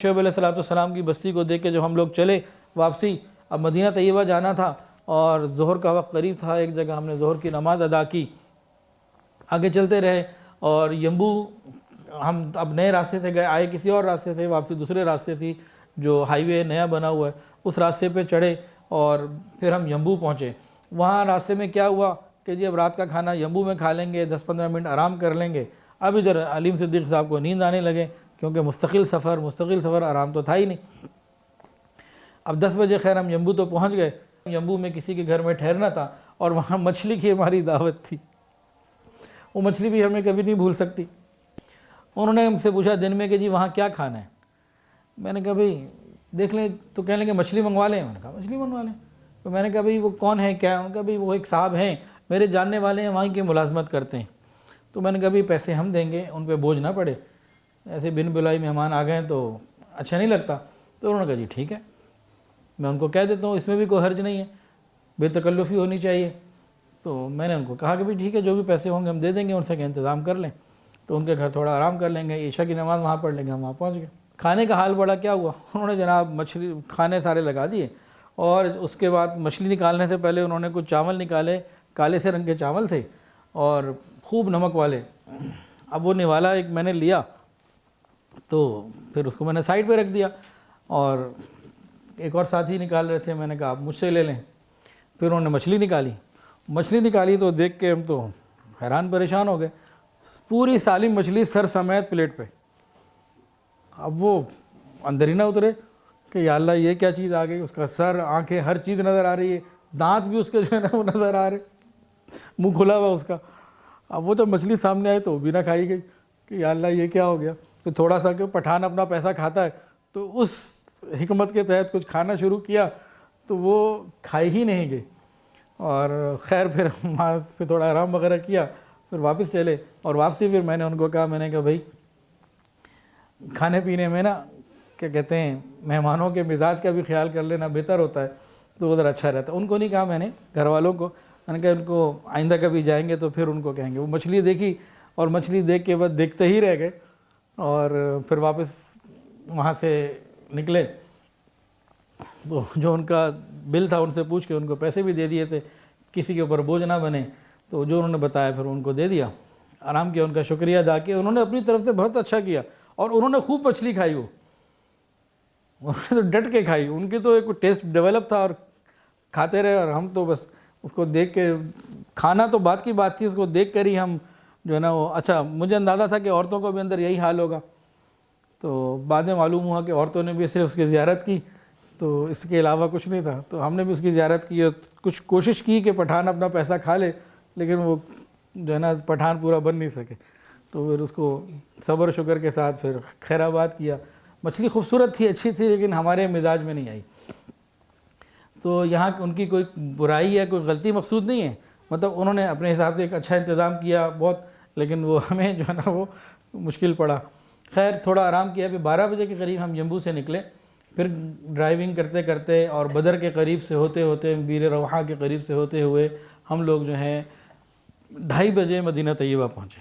شعیب علیہ السلام کی بستی کو دیکھ کے جب ہم لوگ چلے واپسی، اب مدینہ طیبہ جانا تھا اور ظہر کا وقت قریب تھا، ایک جگہ ہم نے ظہر کی نماز ادا کی، آگے چلتے رہے اور یمبو ہم اب نئے راستے سے گئے، آئے کسی اور راستے سے، واپسی دوسرے راستے تھی جو ہائی وے نیا بنا ہوا ہے، اس راستے پہ چڑھے اور پھر ہم یمبو پہنچے۔ وہاں راستے میں کیا ہوا کہ جی اب رات کا کھانا یمبو میں کھا لیں گے، 10-15 منٹ آرام کر لیں گے۔ اب ادھر علیم صدیق صاحب کو نیند آنے لگے کیونکہ مستقل سفر آرام تو تھا ہی نہیں۔ اب 10 بجے خیر ہم یمبو تو پہنچ گئے، یمبو میں کسی کے گھر میں ٹھہرنا تھا اور وہاں مچھلی کی ہماری دعوت تھی، وہ مچھلی بھی ہمیں کبھی نہیں بھول سکتی۔ انہوں نے ہم سے پوچھا دن میں کہ جی وہاں کیا کھانا ہے؟ میں نے کہا بھئی دیکھ لیں، تو کہنے لگے مچھلی منگوا لیں۔ میں نے کہا مچھلی منگوا لیں۔ تو میں نے کہا بھئی وہ کون ہے کیا ہے؟ انہوں نے کہا بھئی وہ ایک صاحب ہیں میرے جاننے والے ہیں، وہاں کی ملازمت کرتے ہیں۔ تو میں نے کہا بھئی پیسے ہم دیں گے، ان پہ بوجھ نہ پڑے، ایسے بن بلائی مہمان آ گئے تو اچھا نہیں لگتا۔ تو انہوں نے کہا جی ٹھیک ہے، میں ان کو کہہ دیتا ہوں، اس میں بھی کوئی حرج نہیں ہے، بے تکلفی ہونی چاہیے۔ تو میں نے ان کو کہا کہ بھئی ٹھیک ہے، جو بھی پیسے ہوں گے ہم دے دیں گے، ان سے کہ انتظام کر لیں، تو ان کے گھر تھوڑا آرام کر لیں گے، عشاء کی نماز وہاں پڑھ لیں گے۔ ہم وہاں پہنچ گئے۔ کھانے کا حال بڑا کیا ہوا، انہوں نے جناب مچھلی کھانے سارے لگا دیے اور اس کے بعد مچھلی نکالنے سے پہلے انہوں نے کچھ چاول نکالے، کالے سے رنگ کے چاول تھے اور خوب نمک والے۔ اب وہ نوالا ایک میں نے لیا تو پھر اس کو میں نے سائڈ پہ رکھ دیا اور ایک اور ساتھی نکال رہے تھے، میں نے کہا آپ مجھ سے لے لیں۔ پھر انہوں نے مچھلی نکالی تو دیکھ کے ہم تو حیران پریشان ہو گئے، پوری سالم مچھلی سر سمیت پلیٹ پہ۔ اب وہ اندر ہی نہ اترے کہ یا اللہ یہ کیا چیز آ گئی، اس کا سر، آنکھیں، ہر چیز نظر آ رہی ہے، دانت بھی اس کے جو ہے نا وہ نظر آ رہے، منہ کھلا ہوا اس کا۔ اب وہ جب مچھلی سامنے آئی تو وہ بھی نہ کھائی گئی کہ یا اللہ یہ کیا ہو گیا۔ تو تھوڑا سا کہ پٹھان اپنا پیسہ کھاتا ہے تو اس حکمت کے تحت کچھ کھانا شروع کیا تو وہ کھائی ہی نہیں گئی۔ اور خیر پھر وہاں پہ تھوڑا آرام وغیرہ کیا، پھر واپس چلے اور واپسی پھر میں نے ان کو کہا، میں نے کہا بھائی کھانے پینے میں نا کیا کہتے ہیں مہمانوں کے مزاج کا بھی خیال کر لینا بہتر ہوتا ہے، تو ادھر اچھا رہتا ہے۔ ان کو نہیں کہا، میں نے گھر والوں کو، میں نے کہا ان کو آئندہ کبھی جائیں گے تو پھر ان کو کہیں گے۔ وہ مچھلی دیکھی اور مچھلی دیکھ کے بعد دیکھتے ہی رہ گئے اور پھر واپس وہاں سے نکلے تو جو ان کا بل تھا ان سے پوچھ کے ان کو پیسے بھی دے دیے تھے، کسی کے اوپر بوجھ نہ بنے، تو جو انہوں نے بتایا پھر ان کو دے دیا، آرام کیا، ان کا شکریہ ادا کیا۔ انہوں نے اپنی طرف سے بہت اچھا کیا اور انہوں نے خوب مچھلی کھائی، انہوں نے تو ڈٹ کے کھائی، ان کی تو ایک ٹیسٹ ڈیولپ تھا اور کھاتے رہے اور ہم تو بس اس کو دیکھ کے، کھانا تو بات کی بات تھی، اس کو دیکھ کر ہی ہم جو ہے نا وہ، اچھا مجھے اندازہ تھا کہ عورتوں کو بھی اندر یہی حال ہوگا، تو بعد میں معلوم ہوا کہ عورتوں نے بھی صرف اس کی زیارت کی، تو اس کے علاوہ کچھ نہیں تھا۔ تو ہم نے بھی اس کی زیارت کی اور کچھ کوشش کی کہ پٹھان اپنا پیسہ کھا لے، لیکن وہ جو ہے نا پٹھان پورا بن نہیں سکے، تو پھر اس کو صبر شکر کے ساتھ پھر خیر آباد کیا۔ مچھلی خوبصورت تھی، اچھی تھی، لیکن ہمارے مزاج میں نہیں آئی۔ تو یہاں ان کی کوئی برائی یا کوئی غلطی مقصود نہیں ہے، مطلب انہوں نے اپنے حساب سے ایک اچھا انتظام کیا بہت، لیکن وہ ہمیں جو ہے نا وہ مشکل پڑا۔ خیر تھوڑا آرام کیا، پھر 12 بجے کے قریب ہم یمبو سے نکلے، پھر ڈرائیونگ کرتے کرتے اور بدر کے قریب سے ہوتے ہوتے، بیر روحہ کے قریب سے ہوتے ہوئے ہم لوگ جو ہیں 2:30 بجے مدینہ طیبہ پہنچے۔